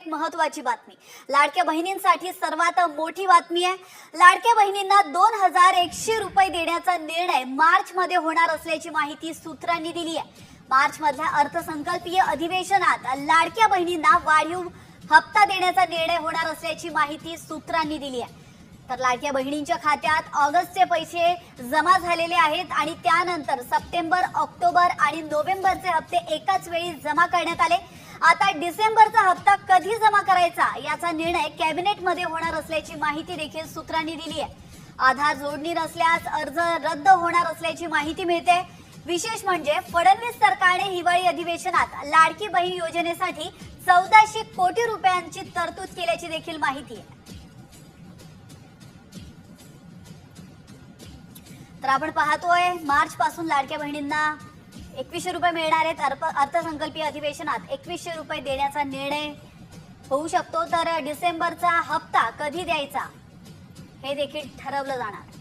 महत्वाची बातमी लाडक्या बहिणींसाठी सर्वात मोठी बातमी आहे। लाडक्या बहिणींना 2100 रुपये देण्याचा निर्णय मार्च मध्ये होणार असल्याची माहिती सूत्रांनी दिली आहे। मार्च मधल्या अर्थसंकल्पीय अधिवेशनात लाडक्या बहिणींना वाढीव हप्ता देण्याचा निर्णय होणार असल्याची माहिती सूत्रांनी दिली आहे। तर लाडक्या बहिणींच्या खात्यात ऑगस्टचे पैसे जमा झालेले आहेत आणि त्यानंतर सप्टेंबर, ऑक्टोबर आणि नोव्हेंबरचे हप्ते एकाच वेळी जमा करण्यात आले। आता डिसेंबरचा हप्ता कधी जमा करायचा याचा निर्णय कॅबिनेटमध्ये होणार असल्याची माहिती देखील सूत्रांनी दिली आहे। आधार जोडणी नसल्यास अर्ज रद्द होणार असल्याची माहिती मिळते। विशेष म्हणजे फडणवीस सरकारने हिवाळी अधिवेशनात लाडकी बहीण योजनेसाठी 1400 कोटी रुपयांची तरतूद केल्याची देखील माहिती आहे। तर आपण पाहतोय मार्च पासून लाडक्या बहिणींना 2100 रुपये मिळणार आहेत। अर्थसंकल्पीय अधिवेशनात 2100 रुपये देण्याचा निर्णय होऊ शकतो। तर डिसेंबरचा हप्ता कधी द्यायचा हे देखील ठरवलं जाणार।